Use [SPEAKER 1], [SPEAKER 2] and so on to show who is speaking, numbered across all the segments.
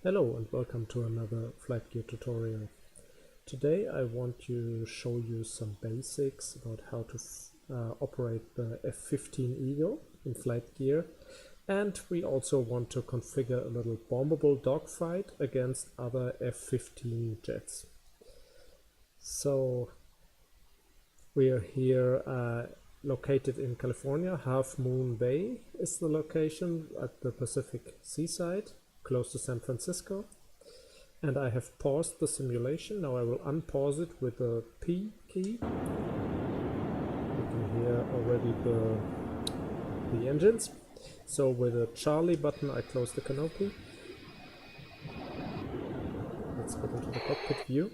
[SPEAKER 1] Hello and welcome to another flight gear tutorial. Today I want to show you some basics about how to operate the F15 Eagle in flight gear, and we also want to configure a little bombable dogfight against other F15 jets. So we are here located in California. Half Moon Bay is the location at the Pacific seaside, close to San Francisco. And I have paused the simulation. Now I will unpause it with the P key. You can hear already the engines. So with the Charlie button I close the canopy. Let's get into the cockpit view.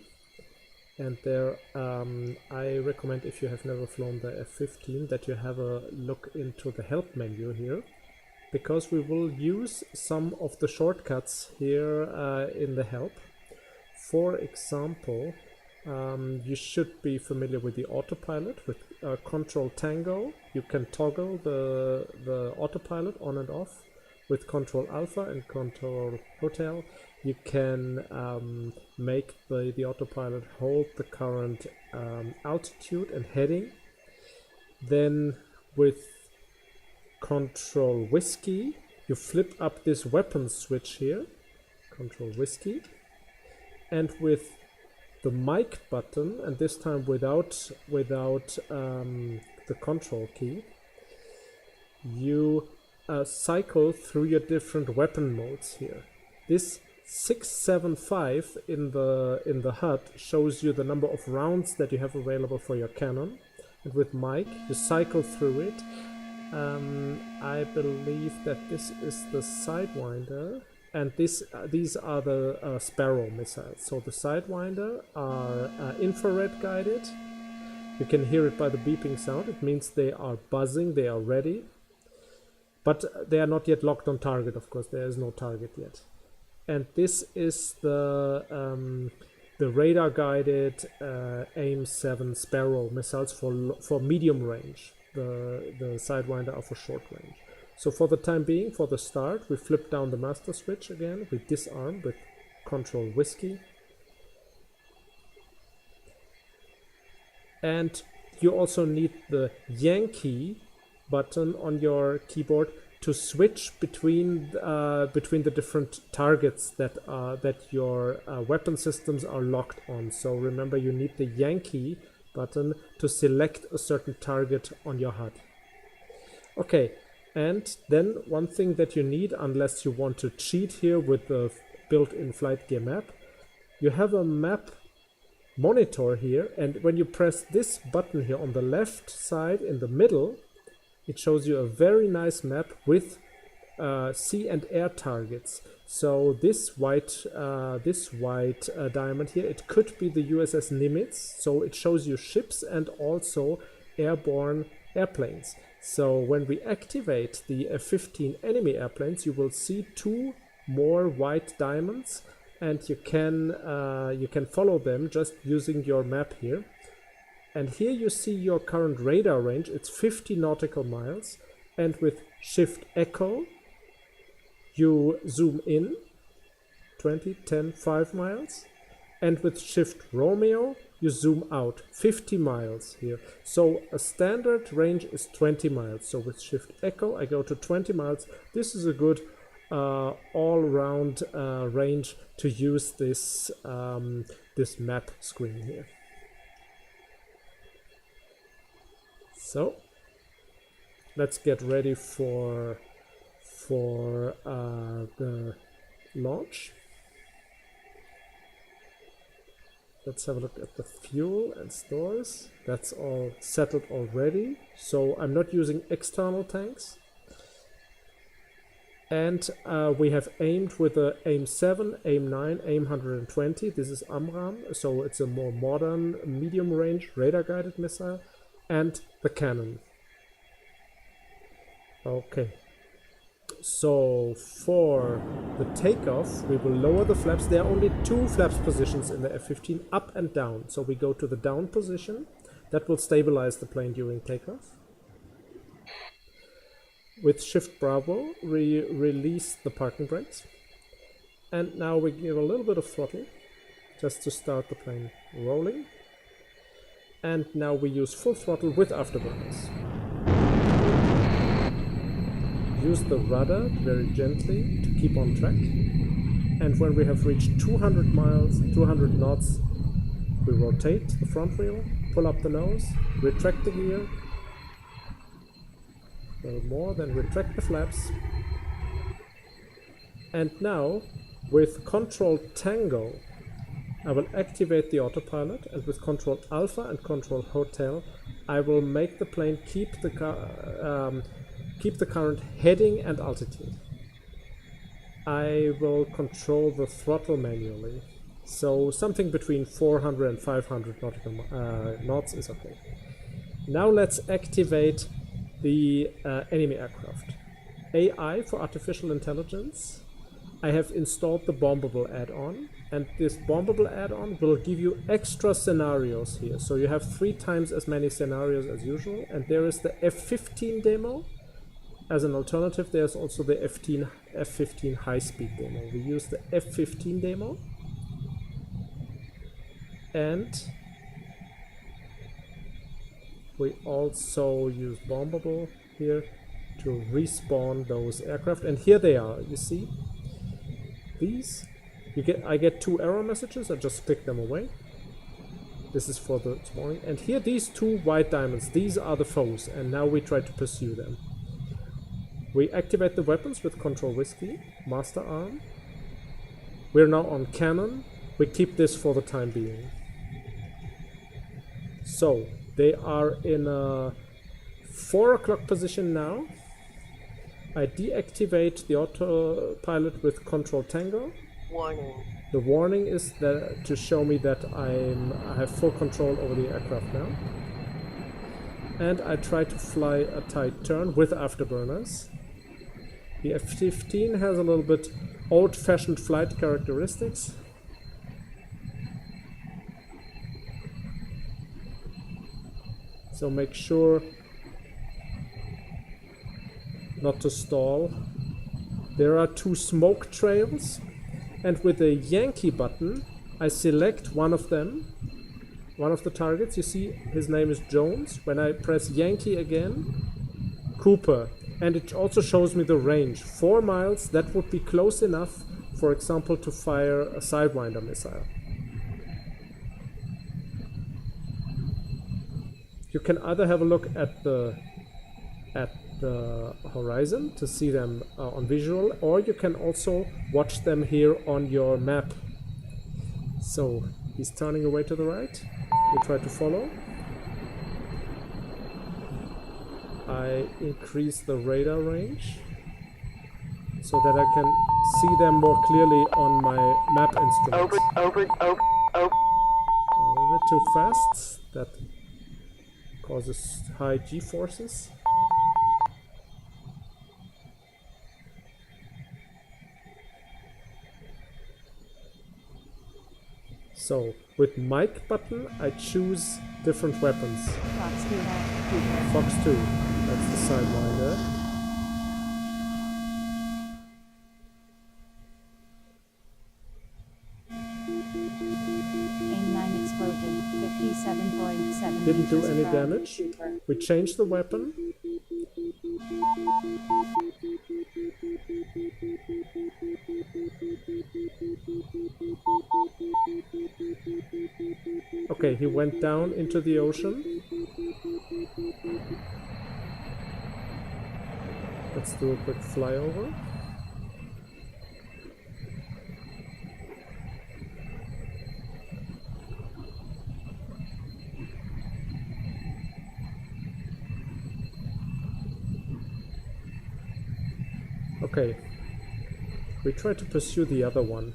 [SPEAKER 1] And there I recommend, if you have never flown the F15, that you have a look into the help menu here, because we will use some of the shortcuts here in the help. For example, you should be familiar with the autopilot. With Control Tango, you can toggle the autopilot on and off. With Control Alpha and Control Hotel, you can make the autopilot hold the current altitude and heading. Then with Control Whiskey, you flip up this weapon switch here, Control Whiskey, and with the mic button, and this time without the control key, you cycle through your different weapon modes here. This 675 in the HUD shows you the number of rounds that you have available for your cannon, and with mic you cycle through it. I believe that this is the Sidewinder, and these are the Sparrow missiles. So the Sidewinder are infrared guided. You can hear it by the beeping sound. It means they are buzzing, they are ready. But they are not yet locked on target, of course. There is no target yet. And this is the radar guided AIM-7 Sparrow missiles for medium range. The Sidewinder are for short range. So for the time being, for the start, we flip down the master switch again. We disarm with Control Whiskey. And you also need the Yankee button on your keyboard to switch between the different targets that your weapon systems are locked on. So remember, you need the Yankee button to select a certain target on your HUD. Okay, and then one thing that you need, unless you want to cheat here with the built-in flight gear map, you have a map monitor here, and when you press this button here on the left side in the middle, it shows you a very nice map with sea and air targets. So this white diamond here, it could be the USS Nimitz. So it shows you ships and also airborne airplanes. So when we activate the F-15 enemy airplanes, you will see two more white diamonds, and you can follow them just using your map here. And here you see your current radar range. It's 50 nautical miles, and with Shift Echo you zoom in 20, 10, 5 miles, and with Shift Romeo you zoom out 50 miles here. So a standard range is 20 miles. So with Shift Echo I go to 20 miles. This is a good all-round range to use this this map screen here. So let's get ready for the launch. Let's have a look at the fuel and stores. That's all settled already. So I'm not using external tanks. And we have aimed with the AIM-7, AIM-9, AIM-120. This is AMRAAM, so it's a more modern medium range radar guided missile. And the cannon. Okay, so for the takeoff we will lower the flaps. There are only two flaps positions in the F-15, up and down. So we go to the down position. That will stabilize the plane during takeoff. With Shift Bravo we release the parking brakes. And now we give a little bit of throttle just to start the plane rolling. And now we use full throttle with afterburners. Use the rudder very gently to keep on track. And when we have reached 200 knots, we rotate the front wheel, pull up the nose, retract the gear, a little more, then retract the flaps. And now, with Control Tango, I will activate the autopilot, and with Control Alpha and Control Hotel, I will make the plane keep the current heading and altitude. I will control the throttle manually, so something between 400 and 500 nautical knots is okay. Now let's activate the enemy aircraft. AI for artificial intelligence. I have installed the Bombable add-on, and this Bombable add-on will give you extra scenarios here. So you have 3 times as many scenarios as usual, and there is the F15 demo. As an alternative, there's also the F15 high-speed demo. We use the F15 demo, and we also use Bombable here to respawn those aircraft. And here they are, you see? These, I get 2 error messages, I just click them away. This is for the spawning. And here, these 2 white diamonds, these are the foes, and now we try to pursue them. We activate the weapons with Control Whiskey, Master Arm. We're now on cannon. We keep this for the time being. So, they are in a 4 o'clock position now. I deactivate the autopilot with Control Tango.
[SPEAKER 2] Warning.
[SPEAKER 1] The warning is that to show me that I have full control over the aircraft now. And I try to fly a tight turn with afterburners. The F15 has a little bit old-fashioned flight characteristics. So make sure not to stall. There are 2 smoke trails, and with the Yankee button I select one of them, one of the targets. You see his name is Jones. When I press Yankee again, Cooper, and it also shows me the range. 4 miles, that would be close enough, for example, to fire a Sidewinder missile. You can either have a look at the horizon to see them on visual, or you can also watch them here on your map. So he's turning away to the right. We try to follow. I increase the radar range so that I can see them more clearly on my map instruments.
[SPEAKER 2] Over.
[SPEAKER 1] A little bit too fast. That causes high G-forces. So, with mic button, I choose different weapons. Fox 2, that's the Sidewinder.
[SPEAKER 3] AIM-9 explosion, 57.7
[SPEAKER 1] Didn't do
[SPEAKER 3] meters
[SPEAKER 1] any
[SPEAKER 3] per
[SPEAKER 1] damage.
[SPEAKER 3] hour.
[SPEAKER 1] We changed the weapon. Okay, he went down into the ocean. Let's do a quick flyover. Okay, we try to pursue the other one.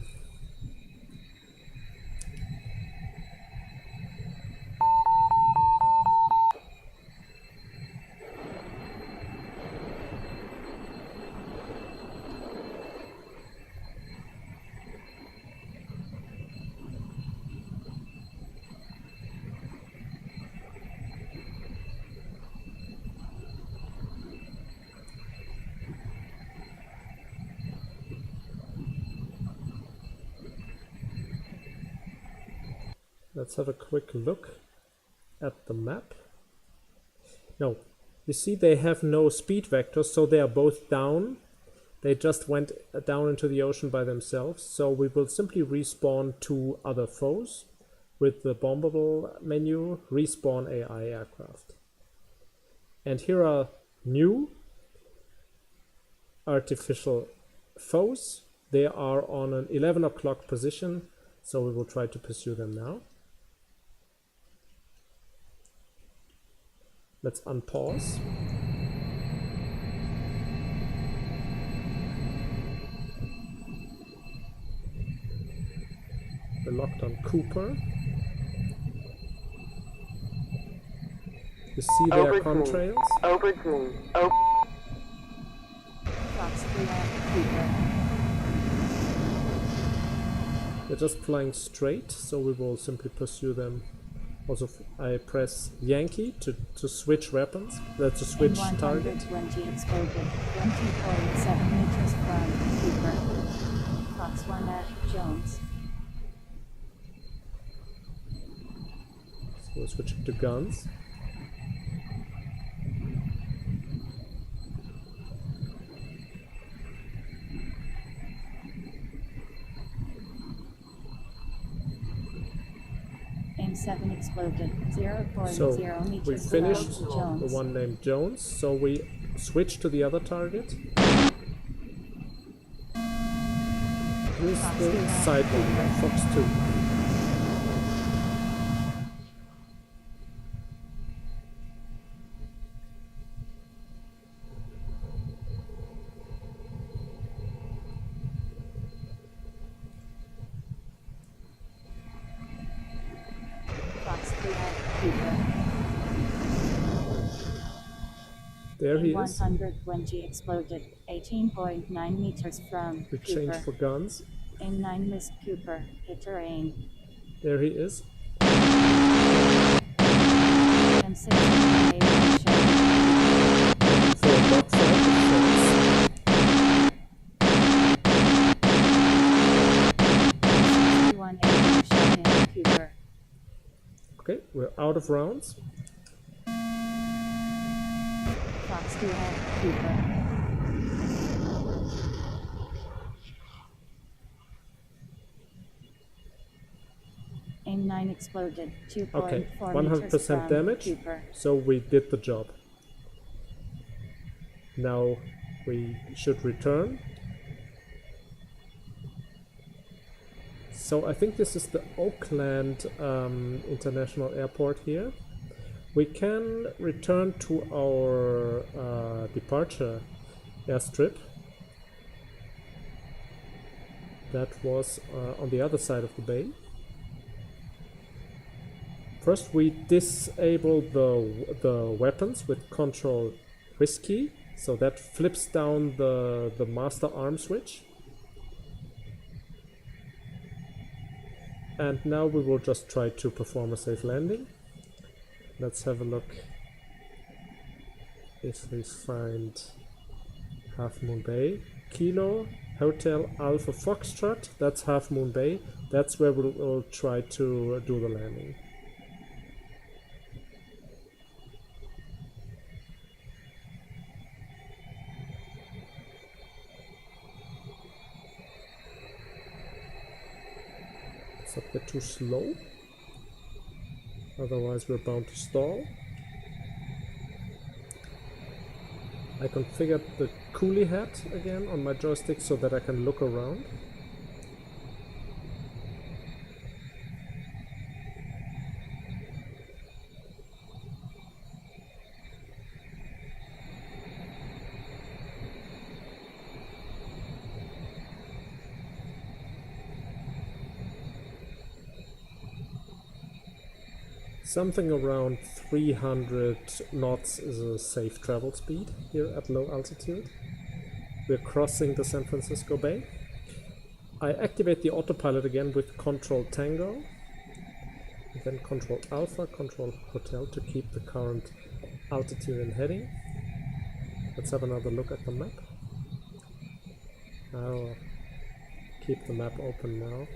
[SPEAKER 1] Let's have a quick look at the map. No, you see they have no speed vectors, so they are both down. They just went down into the ocean by themselves. So we will simply respawn 2 other foes with the bombable menu, respawn AI aircraft. And here are new artificial foes. They are on an 11 o'clock position, so we will try to pursue them now. Let's unpause. We're locked on Cooper. You see their contrails?
[SPEAKER 2] Over green.
[SPEAKER 3] Fox 3 Cooper.
[SPEAKER 1] They're just flying straight, so we will simply pursue them. Also, I press Yankee to switch weapons, to switch target.
[SPEAKER 3] 120 exploded, 20.7 meters from Cooper. Fox 1 at Jones.
[SPEAKER 1] So we're switching to guns.
[SPEAKER 3] Aim 7 exploded, 0.0
[SPEAKER 1] So
[SPEAKER 3] meters
[SPEAKER 1] we finished
[SPEAKER 3] below Jones.
[SPEAKER 1] the one named Jones, so we switch to the other target. Here's the side one, Fox 2.
[SPEAKER 3] Fox 3 at Cooper.
[SPEAKER 1] There he is.
[SPEAKER 3] 120 exploded, 18.9 meters from
[SPEAKER 1] We
[SPEAKER 3] Cooper.
[SPEAKER 1] change for guns.
[SPEAKER 3] Aim 9 missed Cooper, hit terrain.
[SPEAKER 1] There he is.
[SPEAKER 3] M6 aim shot.
[SPEAKER 1] For a dogfight,
[SPEAKER 3] M61 aim shot in Cooper.
[SPEAKER 1] okay, we're out of rounds.
[SPEAKER 3] Fox 2 at Cooper. Aim 9 exploded, 2.4
[SPEAKER 1] Okay,
[SPEAKER 3] meters
[SPEAKER 1] 100%
[SPEAKER 3] from
[SPEAKER 1] damage.
[SPEAKER 3] Cooper.
[SPEAKER 1] So we did the job. Now we should return. So I think this is the Oakland International Airport here. We can return to our departure airstrip. That was on the other side of the bay. First we disable the weapons with Control Risky, so that flips down the master arm switch. And now we will just try to perform a safe landing. Let's have a look if we find Half Moon Bay. Kilo Hotel Alpha Foxtrot, that's Half Moon Bay. That's where we'll try to do the landing. It's a bit too slow. Otherwise we're bound to stall. I configured the coolie hat again on my joystick so that I can look around. Something around 300 knots is a safe travel speed here at low altitude. We're crossing the San Francisco Bay. I activate the autopilot again with Control Tango, and then Control Alpha, Control Hotel to keep the current altitude and heading. Let's have another look at the map. I'll keep the map open now.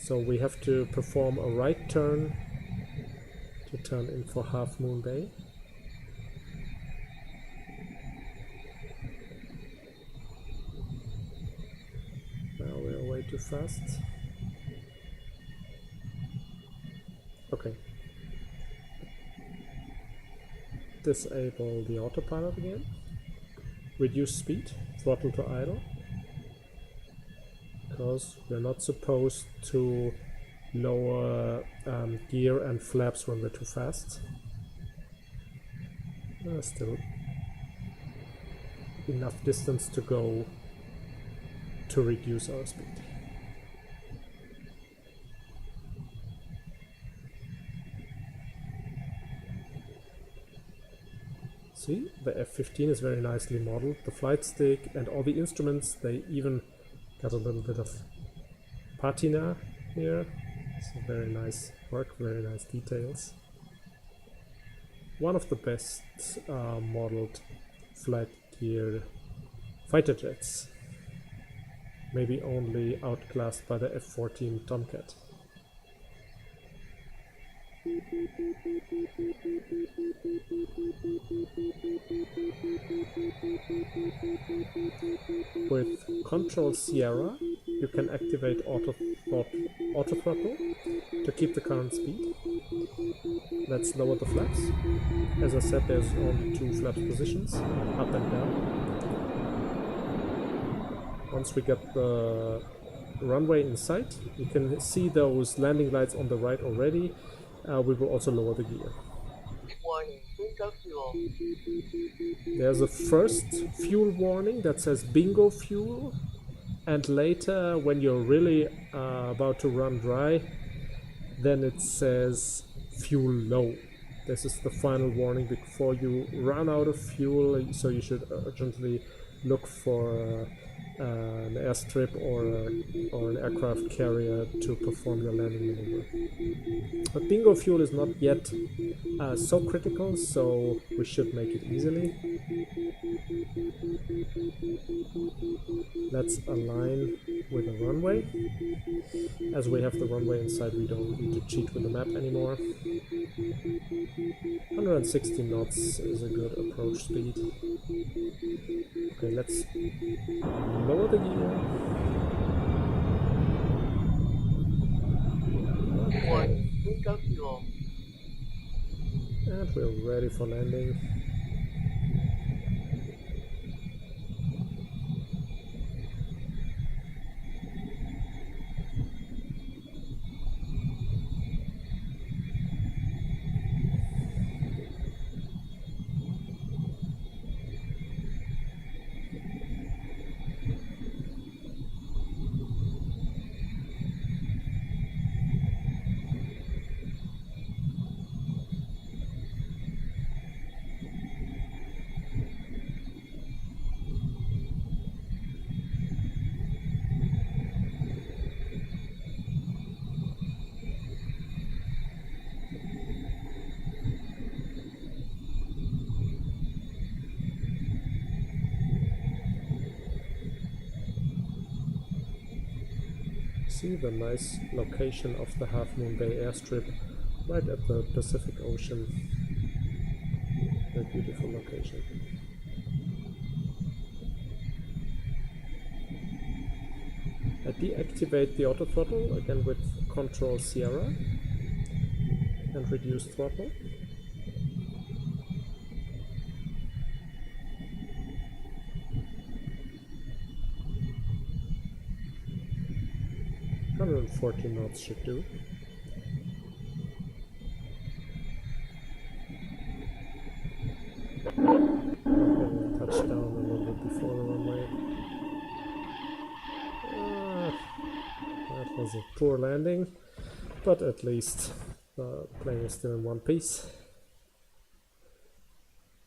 [SPEAKER 1] So we have to perform a right turn to turn in for Half Moon Bay. Now we are way too fast. Okay. Disable the autopilot again. Reduce speed, throttle to idle. Because we're not supposed to lower gear and flaps when we're too fast. Still enough distance to go to reduce our speed. See, the F-15 is very nicely modeled. The flight stick and all the instruments, they even got a little bit of patina here. So very nice work, very nice details. One of the best modeled Flightgear fighter jets. Maybe only outclassed by the F-14 Tomcat. With Control Sierra, you can activate auto throttle to keep the current speed. Let's lower the flaps. As I said, there's only two flaps positions, up and down. Once we get the runway in sight, you can see those landing lights on the right already. We will also lower the gear.
[SPEAKER 2] Warning, bingo fuel.
[SPEAKER 1] There's a first fuel warning that says bingo fuel, and later when you're really about to run dry, then it says fuel low. This is the final warning before you run out of fuel, so you should urgently look for an airstrip or an aircraft carrier to perform your landing maneuver. But bingo fuel is not yet so critical, so we should make it easily. Let's align with the runway. As we have the runway inside, we don't need to cheat with the map anymore. 160 knots is a good approach speed. Okay, let's lower the gear.
[SPEAKER 2] Warning, bingo fuel.
[SPEAKER 1] And we're ready for landing. See the nice location of the Half Moon Bay airstrip right at the Pacific Ocean. A beautiful location. I deactivate the auto throttle again with Control Sierra and reduce throttle. And 40 knots should do. Okay, we'll touch down a little bit before the runway. That was a poor landing, but at least the plane is still in one piece.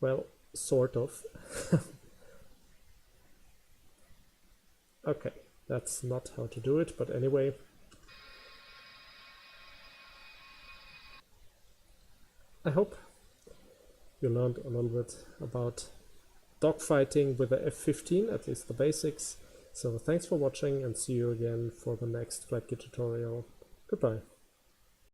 [SPEAKER 1] Well, sort of. Okay, that's not how to do it, but anyway. I hope you learned a little bit about dogfighting with the F15, at least the basics. So thanks for watching and see you again for the next Flightgear tutorial. Goodbye.